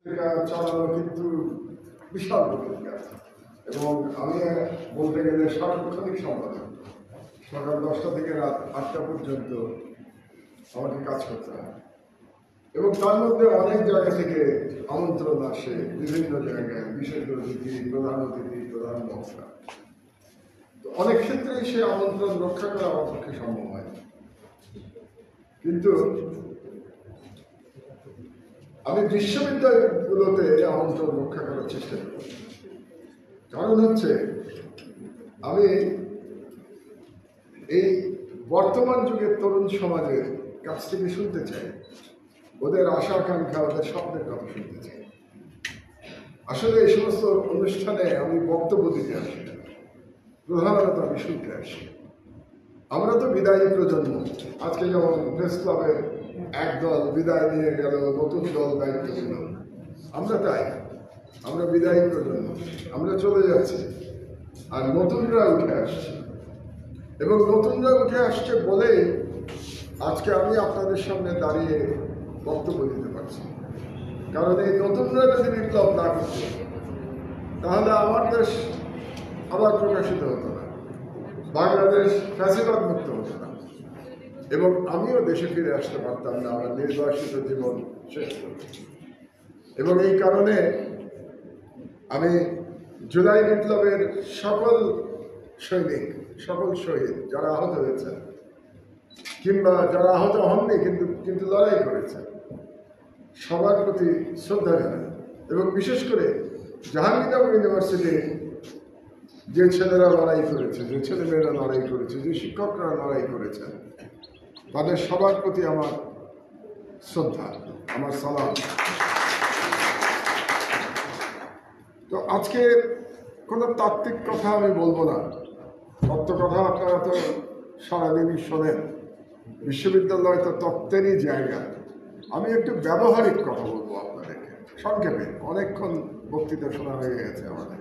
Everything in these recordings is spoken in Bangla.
চালানো কিন্তু বিশাল ভূমিকা এবং আমি বলতে গেলে সার্বক্ষণিক সম্পাদক। সকাল 10টা থেকে রাত 8টা পর্যন্ত আমাকে কাজ করতে হয় এবং তার মধ্যে অনেক জায়গা থেকে আমন্ত্রণ আসে, বিভিন্ন জায়গায় বিশেষ অতিথি, প্রধান অতিথি, প্রধান বক্তা। তো অনেক ক্ষেত্রেই সে আমন্ত্রণ রক্ষা করা আমার পক্ষে সম্ভব হয়, কিন্তু আমি বিশ্ববিদ্যালয়গুলোতে আমন্ত্রণ রক্ষা করার চেষ্টা করি। কারণ হচ্ছে আমি এই বর্তমান যুগের তরুণ সমাজের কাছ থেকে শুনতে চাই, ওদের আশা আকাঙ্ক্ষা, ওদের স্বপ্নের কথা শুনতে চাই। আসলে এই সমস্ত অনুষ্ঠানে আমি বক্তব্য দিতে আসি না, প্রধানত আমি শুনতে আসি। আমরা তো বিদায়ী প্রজন্ম। আজকে যেমন প্রেস ক্লাবের একদল বিদায় নিয়ে গেল, নতুন দল দায়িত্ব ছিল, আমরা তাই, আমরা বিদায়ী প্রজন্ম, আমরা চলে যাচ্ছি আর নতুনরা উঠে আসছে এবং নতুনরা উঠে আসছে বলেই আজকে আমি আপনাদের সামনে দাঁড়িয়ে বক্তব্য দিতে পারছি। কারণ এই নতুনরা যদি বিপ্লব না করত তাহলে আমার দেশ আবার প্রকাশিত হতো না, বাংলাদেশ ফ্যাসিবাদ মুক্ত হতো না এবং আমিও দেশে ফিরে আসতে পারতাম না, আমার নির্বাসিত জীবন শেষ করতে। এবং এই কারণে আমি জুলাই বিপ্লবের সকল সৈনিক, সকল শহীদ যারা আহত হয়েছেন কিংবা যারা আহত হননি কিন্তু লড়াই করেছেন, সবার প্রতি শ্রদ্ধা জানাই। এবং বিশেষ করে জাহাঙ্গীরনগর ইউনিভার্সিটি যে ছেলেরা লড়াই করেছে, যে ছেলেমেয়েরা লড়াই করেছে, যে শিক্ষকরা লড়াই করেছেন, তাদের সবার প্রতি আমার শ্রদ্ধা, আমার সালাম। তো আজকে কোনো তাত্ত্বিক কথা আমি বলবো না, তত্ত্ব কথা আপনারা তো সারাদিনই শোনেন, বিশ্ববিদ্যালয় তো তত্ত্বেরই জায়গা। আমি একটু ব্যবহারিক কথা বলবো আপনাদেরকে সংক্ষেপে, অনেকক্ষণ বক্তৃতা শোনা হয়ে গেছে আমাদের।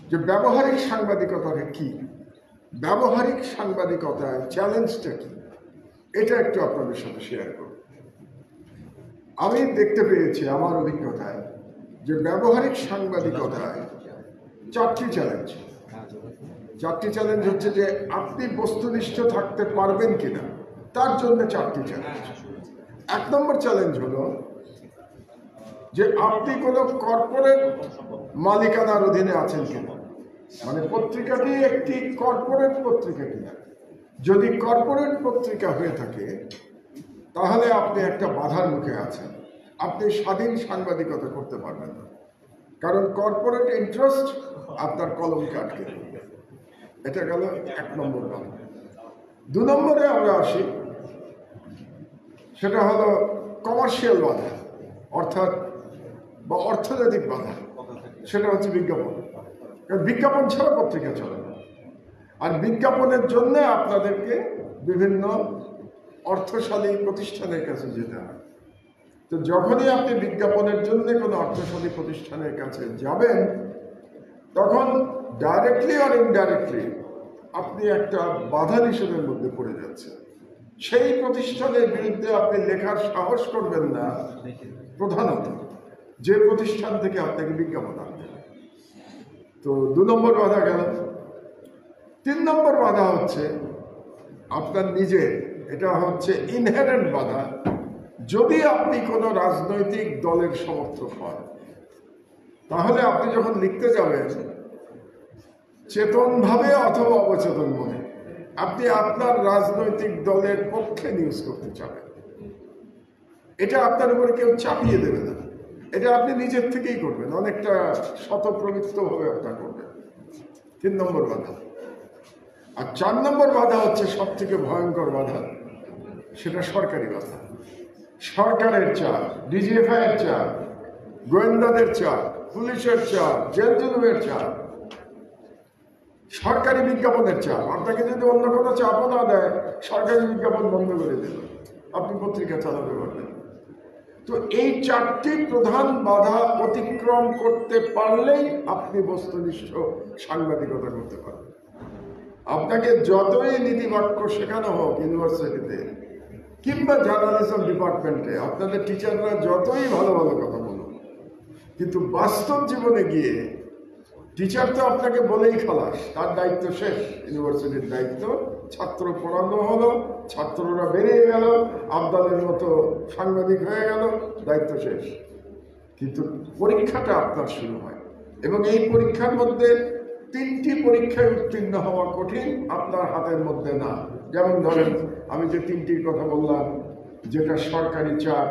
যে ব্যবহারিক সাংবাদিকতাটা কি, ব্যবহারিক সাংবাদিকতার চ্যালেঞ্জটা কি, এটা একটু আপনাদের সাথে শেয়ার করব। আমি দেখতে পেয়েছি আমার অভিজ্ঞতায় যে ব্যবহারিক সাংবাদিকতায় চারটি চ্যালেঞ্জ। চারটি চ্যালেঞ্জ হচ্ছে যে আপনি বস্তুনিষ্ঠ থাকতে পারবেন কিনা, তার জন্য চারটি চ্যালেঞ্জ। 1 নম্বর চ্যালেঞ্জ হলো যে আপনি কোনো কর্পোরেট মালিকানার অধীনে আছেন কিনা, মানে পত্রিকাটি একটি কর্পোরেট পত্রিকা কিনা। যদি কর্পোরেট পত্রিকা হয়ে থাকে তাহলে আপনি একটা বাধার মুখে আছেন, আপনি স্বাধীন সাংবাদিকতা করতে পারবেন না, কারণ কর্পোরেট ইন্টারেস্ট আপনার কলমকে আটকে দেবে। এটা গেল 1 নম্বর বাধা। 2 নম্বরে আমরা আসি, সেটা হলো কমার্শিয়াল বাধা, অর্থাৎ বা অর্থনৈতিক বাধা। সেটা হচ্ছে বিজ্ঞাপন, কারণ বিজ্ঞাপন ছাড়া পত্রিকা চলে না, আর বিজ্ঞাপনের জন্য আপনাদেরকে বিভিন্ন অর্থশালী প্রতিষ্ঠানের কাছে যেতে হয়। তো যখনই আপনি বিজ্ঞাপনের জন্য কোনো অর্থশালী প্রতিষ্ঠানের কাছে যাবেন, তখন ডাইরেক্টলি আর ইনডাইরেক্টলি আপনি একটা বাধা নিষেধের মধ্যে পড়ে যাচ্ছেন। সেই প্রতিষ্ঠানের বিরুদ্ধে আপনি লেখার সাহস করবেন না, প্রধানত যে প্রতিষ্ঠান থেকে আপনাকে বিজ্ঞাপন আনতে হবে। তো 2 নম্বর বাধা গেল। 3 নম্বর বাধা হচ্ছে আপনার নিজের, এটা হচ্ছে ইনহেরেন্ট বাধা। যদি আপনি কোনো রাজনৈতিক দলের সমর্থক হন, তাহলে আপনি যখন লিখতে যাবেন, চেতনভাবে অথবা অবচেতন মনে আপনি আপনার রাজনৈতিক দলের পক্ষে নিউজ করতে চাবেন। এটা আপনার উপরে কেউ চাপিয়ে দেবে না, এটা আপনি নিজের থেকেই করবেন, অনেকটা স্বতঃপ্রবৃত্তভাবে আপনার করবেন। 3 নম্বর বাধা। আর 4 নম্বর বাধা হচ্ছে সব থেকে ভয়ঙ্কর বাধা, সেটা সরকারি বাধা। সরকারের চাপ, ডিজিএফআই এর চাপ, গোয়েন্দাদের চাপ, পুলিশের চাপ, জেল জুলুমের চাপ, সরকারি বিজ্ঞাপনের চাপ। আপনাকে যদি অন্য কোনো চাপও না দেয়, সরকারি বিজ্ঞাপন বন্ধ করে দেবে, আপনি পত্রিকা চালাতে পারবেন। তো এই 4টি প্রধান বাধা অতিক্রম করতে পারলেই আপনি বস্তুনিষ্ঠ সাংবাদিকতা করতে পারবেন। আপনাকে যতই নীতিবাক্য শেখানো হোক ইউনিভার্সিটিতে, কিংবা জার্নালিজম ডিপার্টমেন্টে আপনাদের টিচাররা যতই ভালো ভালো কথা বলুন, কিন্তু বাস্তব জীবনে গিয়ে টিচার তো আপনাকে বলেই খালাস, তার দায়িত্ব শেষ। ইউনিভার্সিটির দায়িত্ব, ছাত্র পড়ানো হলো, ছাত্ররা বেরিয়ে গেল, আবদালের মতো সাংবাদিক হয়ে গেল, দায়িত্ব শেষ। কিন্তু পরীক্ষাটা আপনার শুরু হয়, এবং এই পরীক্ষার মধ্যে 3টি পরীক্ষায় উত্তীর্ণ হওয়া কঠিন, আপনার হাতের মধ্যে না। যেমন ধরেন, আমি যে 3টির কথা বললাম, যেটা সরকারি চাপ,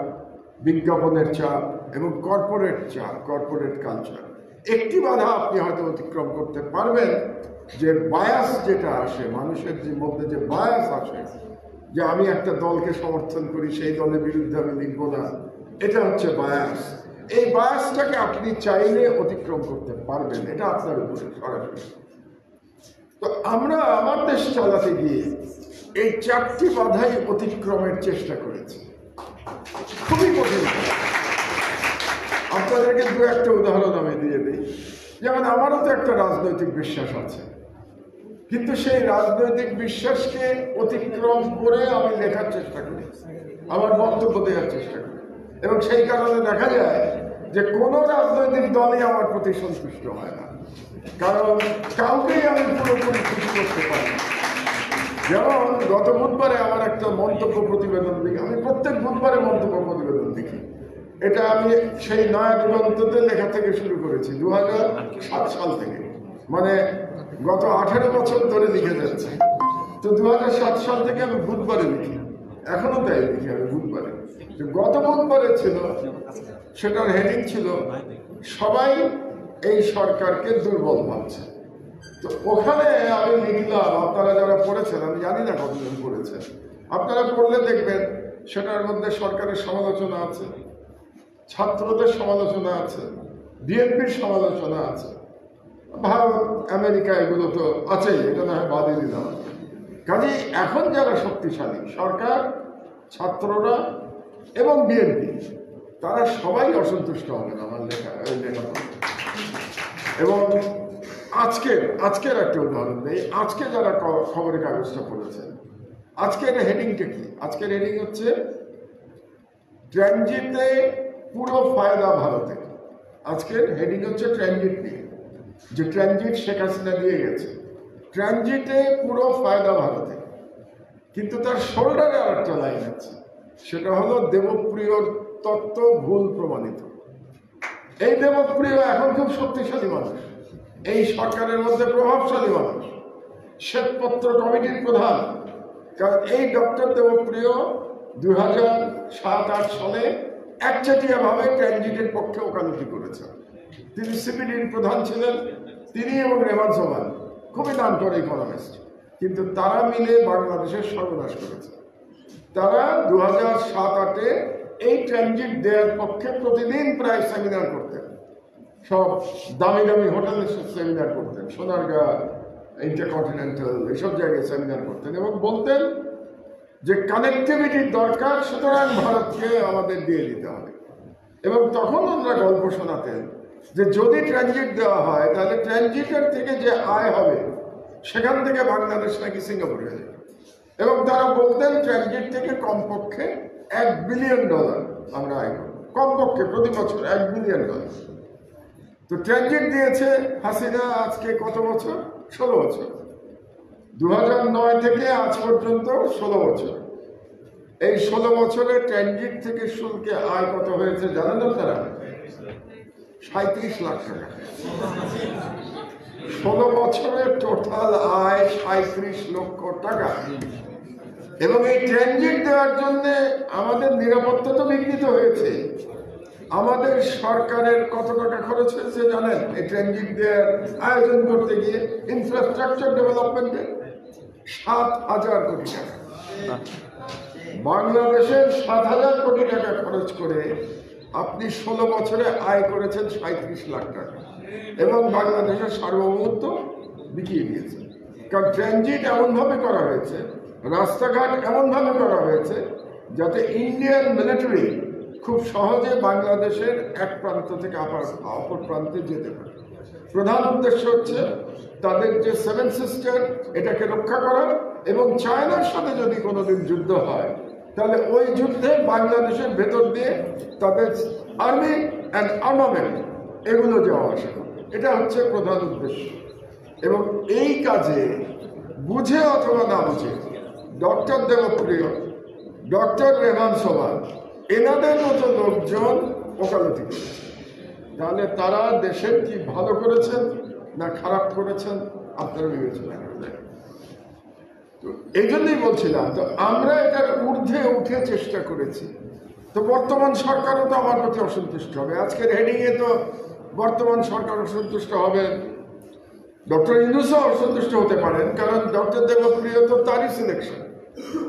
বিজ্ঞাপনের চাপ এবং কর্পোরেট চাপ, কর্পোরেট কালচার। একটি বাধা আপনি হয়তো অতিক্রম করতে পারবেন, যে বায়াস যেটা আসে মানুষের যে মধ্যে, যে বায়াস আসে যে আমি একটা দলকে সমর্থন করি, সেই দলের বিরুদ্ধে আমি লিখব না, এটা হচ্ছে বায়াস। এই বায়াসটাকে আপনি চাইলে অতিক্রম করতে পারবেন, এটা আপনার উপরে সরাসরি। তো আমরা আমার দেশ চালাতে গিয়ে এই 4টি বাধাই অতিক্রমের চেষ্টা করেছি, খুবই কঠিন। আপনাদেরকে 2-1টা উদাহরণ আমি দিয়ে দিই। যেমন আমারও তো একটা রাজনৈতিক বিশ্বাস আছে, কিন্তু সেই রাজনৈতিক বিশ্বাসকে অতিক্রম করে আমি লেখার চেষ্টা করি, আমার বক্তব্য দেওয়ার চেষ্টা করি, এবং সেই কারণে দেখা যায় যে কোনো রাজনৈতিক দলই আমার প্রতি সন্তুষ্ট হয় না, কারণ কাউকেই আমি পুরোপুরি খুশি করতে পারি না। যেমন গত বুধবারে আমার একটা মন্তব্য প্রতিবেদন দেখি, আমি প্রত্যেক বুধবারে মন্তব্য প্রতিবেদন দেখি, এটা আমি সেই নয়া দিগন্ততে লেখা থেকে শুরু করেছি 2007 সাল থেকে, মানে গত 18 বছর ধরে লিখে যাচ্ছে। তো 2007 সাল থেকে আমি বুধবারে লিখি, এখনো তাই লিখি আমি বুধবারে। গত বুধবারে ছিল, সেটার হেডিং ছিল সবাই এই সরকারকে দুর্বল ভাবছে। তো ওখানে আমি লিখলাম, আপনারা যারা পড়েছেন, আমি জানি না কতজন পড়েছেন, আপনারা পড়লে দেখবেন সেটার মধ্যে সরকারের সমালোচনা আছে, ছাত্রদের সমালোচনা আছে, বিএনপির সমালোচনা আছে, ভারত আমেরিকা এগুলো তো আছেই, এটা না হয় বাদে দিলাম। কাজেই এখন যারা শক্তিশালী, সরকার, ছাত্ররা এবং বিএনপি, তারা সবাই অসন্তুষ্ট হবেন আমার লেখা এবং আজকের একটা উদাহরণ নেই। আজকে যারা খবরের কাগজটা পড়েছেন, আজকের হেডিংটা কি? আজকের হেডিং হচ্ছে ট্রানজিটে পুরো ফায়দা ভারতে। আজকের হেডিং হচ্ছে ট্রানজিট নিয়ে, যে ট্রানজিট শেখ হাসিনা দিয়ে গেছে, ট্রানজিটে পুরো ফায়দা ভারতে। কিন্তু তার শোল্ডারে আর একটা লাইন আছে, সেটা হলো দেবপ্রিয়র তত্ত্ব ভুল প্রমাণিত। এই দেবপ্রিয় এখন খুব শক্তিশালী মানুষ, এই সরকারের মধ্যে প্রভাবশালী মানুষ, শ্বেতপত্র কমিটির প্রধান। কারণ এই ডক্টর দেবপ্রিয় 2007-8 সালে একচেটিয়াভাবে ট্রানজিটের পক্ষে ওকালতি করেছেন। তিনি সিপিডির প্রধান ছিলেন, তিনি এবং রেমাজ জমান, খুবই নামকরা ইকোনমিস্ট, কিন্তু তারা মিলে বাংলাদেশের সর্বনাশ করেছে। তারা 2007-8-এ এই ট্রানজিট দেওয়ার পক্ষে প্রতিদিন প্রায় সেমিনার করতেন, সব দামি দামি হোটেলে সেমিনার করতেন, সোনারগাঁ, ইন্টারকন্টিনেন্টাল, এইসব জায়গায় সেমিনার করতেন এবং বলতেন যে কানেক্টিভিটির দরকার, সুতরাং ভারতকে আমাদের দিয়ে দিতে হবে। এবং তখন আমরা গল্প শোনাতেন যে যদি ট্রানজিট দেওয়া হয়, তাহলে ট্রানজিটের থেকে যে আয় হবে সেখান থেকে বাংলাদেশ নাকি সিঙ্গাপুর হয়ে যাবে। এবং তারা বলতেন ট্রানজিট থেকে কমপক্ষে $1 বিলিয়ন আমরা আয় করব, কমপক্ষে প্রতি বছর $1 বিলিয়ন। তো ট্রানজিট দিয়েছে হাসিনা আজকে কত বছর? 16 বছর। 2009 থেকে আজ পর্যন্ত 16 বছর। এই 16 বছরে ট্রানজিট থেকে শুল্কে আয় কত হয়েছে জানেন আপনারা? 37 লাখ টাকা। 16 বছরের টোটাল আয় 37 লক্ষ টাকা। এবং এই ট্রানজিট দেওয়ার জন্য আমাদের নিরাপত্তা তো বিঘ্নিত হয়েছে। আমাদের সরকারের কত টাকা খরচ হয়েছে জানেন এই ট্রানজিট দেওয়ার আয়োজন করতে গিয়ে? ইনফ্রাস্ট্রাকচার ডেভেলপমেন্টে 7,000 কোটি টাকা। বাংলাদেশের 7,000 কোটি টাকা খরচ করে আপনি 16 বছরে আয় করেছেন 37 লাখ টাকা, এবং বাংলাদেশের সার্বভৌমত্ব বিকিয়ে দিয়েছে। কারণ ট্রানজিট এমনভাবে করা হয়েছে, রাস্তাঘাট এমনভাবে করা হয়েছে যাতে ইন্ডিয়ান মিলিটারি খুব সহজে বাংলাদেশের এক প্রান্ত থেকে অপর প্রান্তে যেতে পারে। প্রধান উদ্দেশ্য হচ্ছে তাদের যে 7 সিস্টার, এটাকে রক্ষা করা, এবং চায়নার সাথে যদি কোনোদিন যুদ্ধ হয় তাহলে ওই যুদ্ধে বাংলাদেশের ভেতর দিয়ে তাদের আর্মি অ্যান্ড আর্মামেন্ট এগুলো যাওয়া আসা করবে, এটা হচ্ছে প্রধান উদ্দেশ্য। এবং এই কাজে বুঝে অথবা না বুঝে ডক্টর দেবপ্রিয়, ডক্টর রেহান সোভান এনাদের মতো লোকজন ওকালতি করেছে। তাহলে তারা দেশের কি ভালো করেছেন না খারাপ করেছেন আপনারা বিবেচনা করবেন। তো এই জন্যই বলছিলাম, তো আমরা এটার ঊর্ধ্বে উঠে চেষ্টা করেছি। তো বর্তমান সরকারও তো আমার প্রতি অসন্তুষ্ট হবে। আজকের হেডিংয়ে তো বর্তমান সরকার অসন্তুষ্ট হবে, ডক্টর ইউনূসও অসন্তুষ্ট হতে পারেন, কারণ ডক্টর দেবপ্রিয় তো তারই সিলেকশন।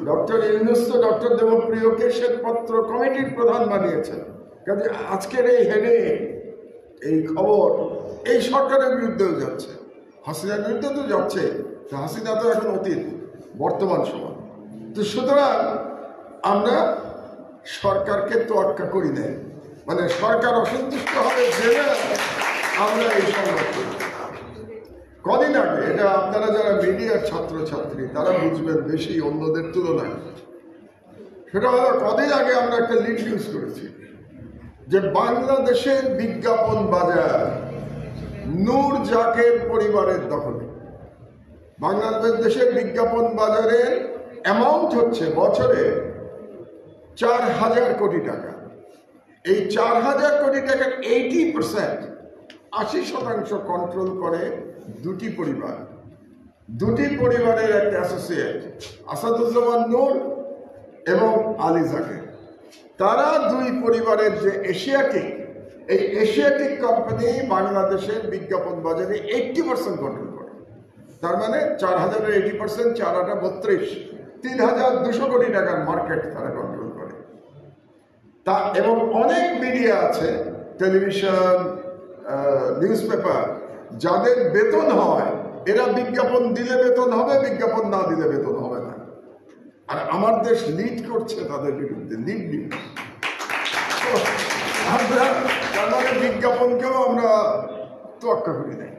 ডক্টর ইউনূস তো ডক্টর দেবপ্রিয়কে শ্বেতপত্র কমিটির প্রধান বানিয়েছেন। কাজে আজকের এই হেডে এই খবর এই সরকারের বিরুদ্ধেও যাচ্ছে, হাসিনার বিরুদ্ধে তো যাচ্ছে। হাসিনা তো এখন অতীত, বর্তমান সময়। তো সুতরাং আমরা সরকারকে তোয়াক্কা করি না, মানে সরকার অসন্তুষ্ট হবে জেনে আমরা এই সংবাদ করি। কদিন আগে, এটা আপনারা যারা মিডিয়ার ছাত্রছাত্রী তারা বুঝবেন বেশি অন্যদের তুলনায়, সেটা হলো কদিন আগে আমরা একটা লিড নিউজ করেছি যে বাংলাদেশের বিজ্ঞাপন বাজার নূর জাকের পরিবারের দখলে। বাংলাদেশের বিজ্ঞাপন বাজারের অ্যামাউন্ট হচ্ছে বছরে 4,000 কোটি টাকা। এই 4,000 কোটি টাকার 80% কন্ট্রোল করে দুটি পরিবার, দুটি পরিবারের একটা অ্যাসোসিয়েট আসাদুজ্জামান নূর এবং আলী জাকের। তারা দুই পরিবারের যে এশিয়াটিক, এই এশিয়াটিক কোম্পানি বাংলাদেশের বিজ্ঞাপন বাজারে 80% কন্ট্রোল করে। তার মানে 4,000-এর 80%, 4 × 32, 3,200 কোটি টাকার মার্কেট তারা কন্ট্রোল করে। তা এবং অনেক মিডিয়া আছে, টেলিভিশন, নিউজ পেপার, যাদের বেতন হয়, এরা বিজ্ঞাপন দিলে বেতন হবে, বিজ্ঞাপন না দিলে বেতন হবে না। আর আমার দেশ লিড করছে তাদের বিরুদ্ধে, লিড নিউজ। আমরা তার মানে বিজ্ঞাপনকেও আমরা তোয়াক্কা করি নাই,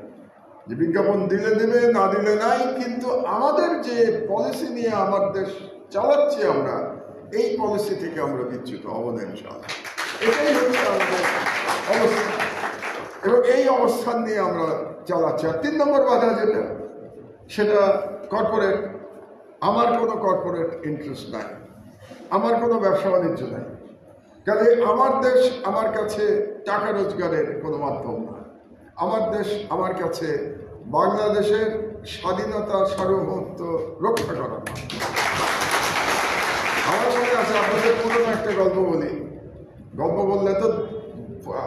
যে বিজ্ঞাপন দিলে দেবে না দিলে নাই। কিন্তু আমাদের যে পলিসি নিয়ে আমার দেশ চালাচ্ছি আমরা, এই পলিসি থেকে আমরা বিচ্যুত হব না ইনশাআল্লাহ। এটাই হচ্ছে আমাদের অবস্থা এবং এই অবস্থান নিয়ে আমরা চালাচ্ছি। আর 3 নম্বর বাধা যেটা, সেটা কর্পোরেট। আমার কোনো কর্পোরেট ইন্টারেস্ট নাই, আমার কোনো ব্যবসা বাণিজ্য নাই। কাজে আমার দেশ আমার কাছে টাকা রোজগারের কোনো মাধ্যম না। আমার দেশ আমার কাছে বাংলাদেশের স্বাধীনতা সার্বভৌমত্ব রক্ষা করার মাধ্যম। আমার মনে আছে, আপনাদের পুরোনো একটা গল্প বলি। গল্প বললে তো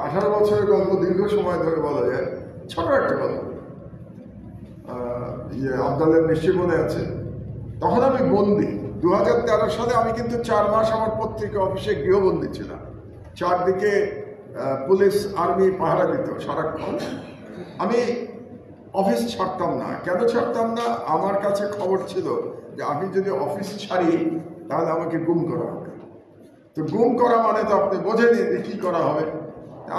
18 বছরের গল্প দীর্ঘ সময় ধরে বলা যায়। ছোট একটা গল্প, আবদালের নিশ্চয়ই মনে আছে। তখন আমি বন্দি, 2013 সালে আমি কিন্তু 4 মাস আমার পত্রিকা অফিসে গৃহবন্দী ছিলাম। চারদিকে পুলিশ আর্মি পাহারা দিত সারাক্ষণ। আমি অফিস ছাড়তাম না। কেন ছাড়তাম না? আমার কাছে খবর ছিল যে আমি যদি অফিস ছাড়ি তাহলে আমাকে গুম করা হবে। তো গুম করা মানে তো আপনি বোঝেনি যে কি করা হবে।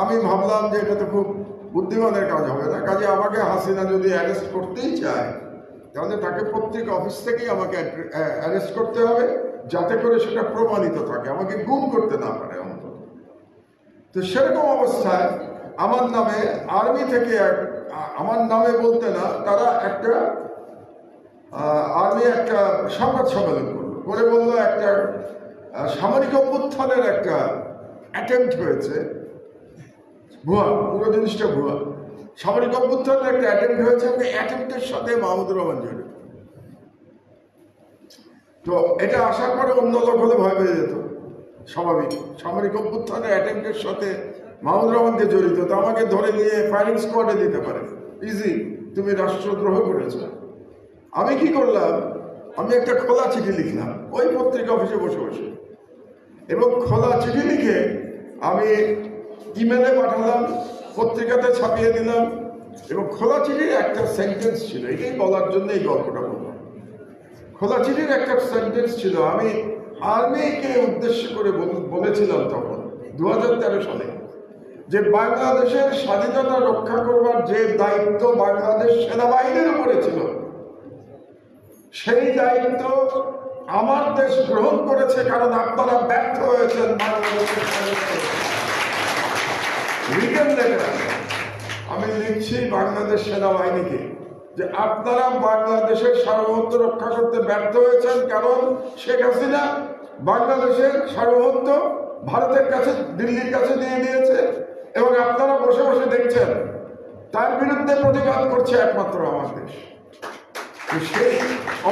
আমি ভাবলাম যে এটা তো খুব বুদ্ধিমানের কাজ হবে না। কাজে আমাকে হাসিনা যদি অ্যারেস্ট করতেই চায়, তাহলে তাকে পত্রিকা অফিস থেকেই আমাকে অ্যারেস্ট করতে হবে, যাতে করে সেটা প্রমাণিত থাকে, আমাকে গুম করতে না পারে অন্তত। তো সেরকম অবস্থায় আমার নামে আর্মি থেকে, আমার নামে বলতে না, তারা একটা আর্মি একটা সংবাদ সম্মেলন করে বললো একটা সামরিক অভ্যুত্থানের একটা অ্যাটেম্পট হয়েছে। ভুয়া, পুরো জিনিসটা ভুয়া। সামরিক অভ্যুত্থানের একটা অ্যাটেম্পট হয়েছে এবং অ্যাটেম্পটের সাথে মাহমুদুর রহমান জড়িত। তো এটা আসার পরে অন্য লোক হলে ভয় পেয়ে যেত, স্বাভাবিক। সামরিক অভ্যুত্থানের অ্যাটেম্পটের সাথে মাহমুদুর রহমানকে জড়িত, তো আমাকে ধরে নিয়ে ফায়ারিং স্কোয়াডে দিতে পারে, ইজি, তুমি রাষ্ট্রদ্রোহ করেছ। আমি কি করলাম? আমি একটা খোলা চিঠি লিখলাম ওই পত্রিকা অফিসে বসে বসে, এবং খোলা চিঠি লিখে আমি ইমেলে পাঠালাম, পত্রিকাতে ছাপিয়ে দিলাম। এবং খোলা চিঠির একটা সেন্টেন্স ছিল, এটাই বলার জন্য এই গল্পটা বললাম। খোলা চিঠির একটা সেন্টেন্স ছিল, আমি আর্মিকে উদ্দেশ্য করে বলেছিলাম তখন 2013 সালে, যে বাংলাদেশের স্বাধীনতা রক্ষা করবার যে দায়িত্ব বাংলাদেশ সেনাবাহিনীর উপরে ছিল, সেই দায়িত্ব আমার দেশ গ্রহণ করেছে কারণ আপনারা ব্যর্থ হয়েছেন বাংলাদেশের আমি লিখছি বাংলাদেশ সেনাবাহিনীকে যে আপনারা বাংলাদেশের সার্বভৌমত্ব রক্ষা করতে ব্যর্থ হয়েছেন কারণ শেখ হাসিনা বাংলাদেশের সার্বভৌমত্ব ভারতের কাছে দিল্লির কাছে দিয়ে দিয়েছে এবং আপনারা বসে বসে দেখছেন তার বিরুদ্ধে প্রতিবাদ করছে একমাত্র আমার দেশ। সেই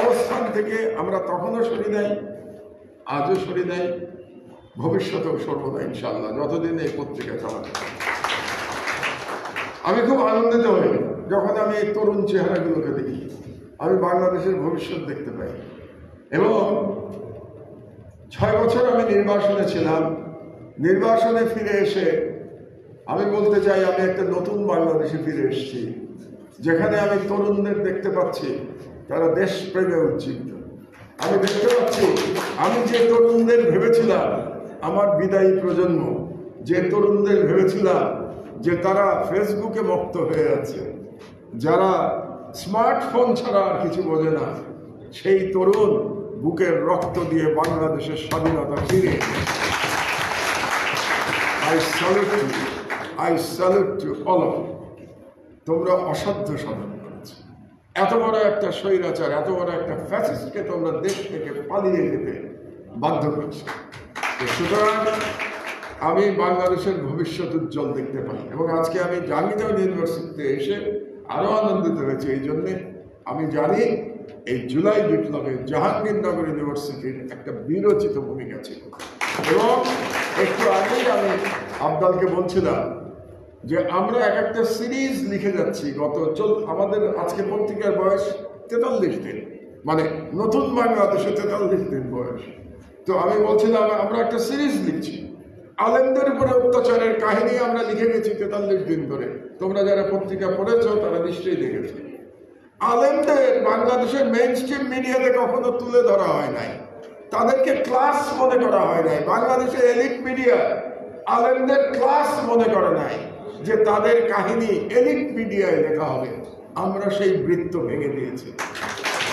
অবস্থান থেকে আমরা তখনও সরি নাই, আজও সরি নাই, ভবিষ্যতেও সর্বদা ইনশাল্লাহ যতদিন এই পত্রিকা চালাবে। আমি খুব আনন্দিত হই যখন আমি এই তরুণ চেহারাগুলোকে দেখি, আমি বাংলাদেশের ভবিষ্যৎ দেখতে পাই। এবং 6 বছর আমি নির্বাসনে ছিলাম, নির্বাসনে ফিরে এসে আমি বলতে চাই আমি একটা নতুন বাংলাদেশে ফিরে এসেছি, যেখানে আমি তরুণদের দেখতে পাচ্ছি তারা দেশপ্রেমে উজ্জীবিত। আমি দেখতে পাচ্ছি আমি যে তরুণদের ভেবেছিলাম আমার বিদায়ী প্রজন্ম, যে তরুণদের ভেবেছিলাম যে তারা ফেসবুকে মত্ত হয়ে আছে, যারা স্মার্টফোন ছাড়া আর কিছু বোঝে না, সেই তরুণ বুকের রক্ত দিয়ে বাংলাদেশের স্বাধীনতা ফিরে। I salute you all of you. তোমরা অসাধ্য সাধন করেছ, এত বড় একটা স্বৈরাচার, এত বড় একটা ফ্যাসিস্টকে তোমরা দেশ থেকে পালিয়ে যেতে বাধ্য করছো। সুতরাং আমি বাংলাদেশের ভবিষ্যৎ উজ্জ্বল দেখতে পাই এবং আজকে আমি জাহাঙ্গীরনগর ইউনিভার্সিটিতে এসে আরো আনন্দিত হয়েছি। এই জন্যে আমি জানি এই জুলাই বিপ্লবে জাহাঙ্গীরনগর ইউনিভার্সিটির একটা বিরচিত ভূমিকা ছিল। এবং একটু আগেই আমি আবদালকে বলছিলাম যে আমরা একটা সিরিজ লিখে যাচ্ছি। আমাদের আজকে পত্রিকার বয়স 43 দিন, মানে নতুন বাংলাদেশে 43 দিন বয়স। তো আমি বলছিলাম আমরা একটা সিরিজ লিখছি, আলেমদের উপরে অত্যাচারের কাহিনী আমরা লিখে গেছি 43 দিন ধরে। তোমরা যারা পত্রিকা পড়েছো তারা নিশ্চয়ই দেখেছো। আলেমদের বাংলাদেশের মেইন স্ট্রিম মিডিয়াতে কখনো তুলে ধরা হয় নাই, তাদেরকে ক্লাস মনে করা হয় নাই। বাংলাদেশের এলিট মিডিয়া আলেমদের ক্লাস মনে করে নাই যে তাদের কাহিনী এলিট মিডিয়ায় লেখা হবে। আমরা সেই বৃত্ত ভেঙে দিয়েছি।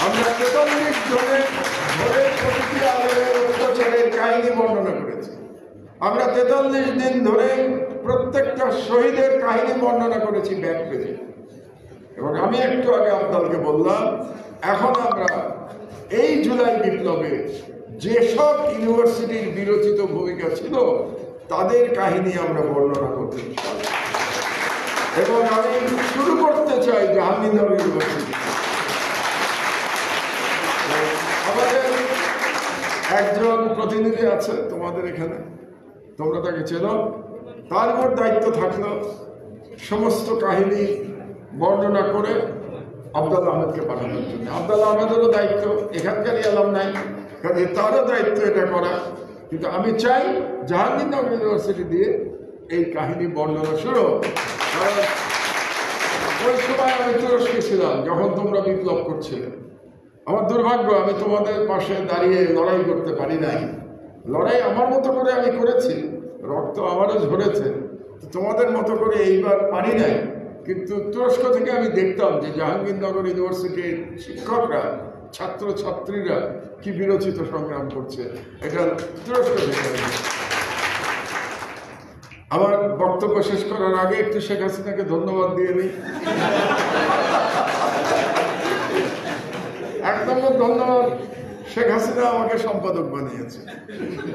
আমরা 43 জনের ধরে প্রতিটি আলেমের অত্যাচারের কাহিনী বর্ণনা করেছি। আমরা 43 দিন ধরে প্রত্যেকটা শহীদের কাহিনী বর্ণনা করেছি ব্যাক পেজে। এবং আমি একটু আগে আপনাদেরকে বললাম, এখন আমরা এই জুলাই বিপ্লবে যেসব ইউনিভার্সিটির বিরচিত ভূমিকা ছিল তাদের কাহিনী আমরা বর্ণনা করতে চাই। এবং আমি শুরু করতে চাই জাহাঙ্গীরনগর ইউনিভার্সিটি। আমাদের একজন প্রতিনিধি আছে তোমাদের এখানে, তোমরা তাকে চেনো। তার উপর দায়িত্ব থাকলো সমস্ত কাহিনী বর্ণনা করে আবদুল আহমেদকে পাঠানোর জন্য। আবদুল আহমেদেরও দায়িত্ব, এখানকারই এলাম নাই, কাজে তারও দায়িত্ব এটা করা। কিন্তু আমি চাই জাহাঙ্গীরনগর ইউনিভার্সিটি দিয়ে এই কাহিনী বর্ণনা শুরু। কারণ ওই সময় আমি তুরস্কে ছিলাম যখন তোমরা বিপ্লব করছিলে। আমার দুর্ভাগ্য আমি তোমাদের পাশে দাঁড়িয়ে লড়াই করতে পারি নাই। লড়াই আমার মতো করে আমি করেছি, রক্ত আমারও ঝরেছে, তোমাদের মতো করে এইবার পারি নাই। কিন্তু তুরস্ক থেকে আমি দেখতাম যে জাহাঙ্গীরনগর ইউনিভার্সিটির শিক্ষকরা, ছাত্র ছাত্রীরা কি বিরচিত সংগ্রাম করছে, এটা তুরস্ক থেকে। আমার বক্তব্য শেষ করার আগে একটু শেখ হাসিনাকে ধন্যবাদ দিয়ে নিই। 1 নম্বর ধন্যবাদ, শেখ হাসিনা আমাকে সম্পাদক বানিয়েছে।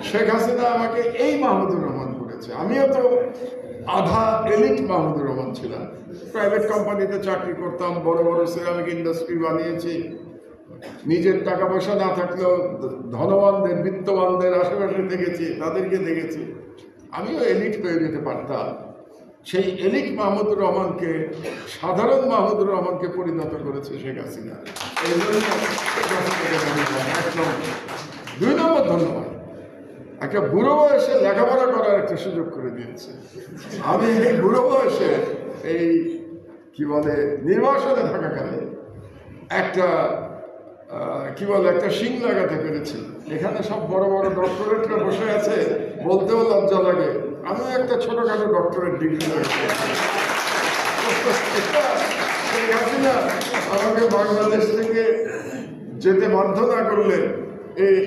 শেখ হাসিনা আমাকে এই মাহমুদুর রহমান করেছে। আমিও তো আধা এলিট মাহমুদুর রহমান ছিলাম, প্রাইভেট কোম্পানিতে চাকরি করতাম, বড় বড় সিরামিক ইন্ডাস্ট্রি বানিয়েছি। নিজের টাকা পয়সা না থাকলেও ধনবানদের, বিত্তবানদের আশেপাশে দেখেছি, তাদেরকে দেখেছি। আমিও এলিট হয়ে যেতে পারতাম। সেই এলিট মাহমুদুর রহমানকে সাধারণ মাহমুদুর রহমানকে পরিণত করেছে শেখ হাসিনা। এই জন্য 2 নম্বর ধন্যবাদ, একটা বুড়ো বয়সে লেখাপড়া করার একটা সুযোগ করে দিয়েছে। আমি এই বুড়ো বয়সে এই কি বলে নির্বাসনে থাকাকালে একটা একটা শিং লাগাতে পেরেছি। এখানে সব বড় বড় ডক্টরেটরা বসে আছে, বলতেও লজ্জা লাগে। আমি একটা ছোটখাটো ডক্টরেট ডিগ্রি লাগছে। আমাকে বাংলাদেশ থেকে যেতে বাধ্য না করলে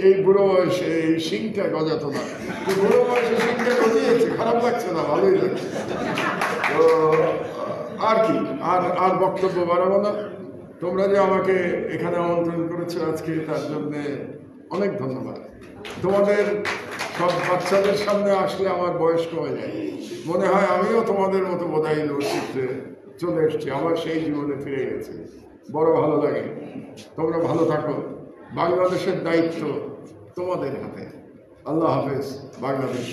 এই বুড়ো বয়সে এই শিংটা গজাতো না, বুড়ো বয়সে শিংটা গজিয়েছে, খারাপ লাগছে না, ভালোই লাগছে। তো আর কি, আর বক্তব্য বাড়াবো না। তোমরা যে আমাকে এখানে আমন্ত্রণ করেছো আজকে, তার জন্য অনেক ধন্যবাদ। তোমাদের সব বাচ্চাদের সামনে আসলে আমার বয়স কমে যায়, মনে হয় আমিও তোমাদের মতো বোধহয় ইউনিভার্সিটিতে চলে এসছি, আমার সেই জীবনে ফিরে গেছে, বড় ভালো লাগে। তোমরা ভালো থাকো, বাংলাদেশের দায়িত্ব তোমাদের হাতে। আল্লাহ হাফেজ। বাংলাদেশ।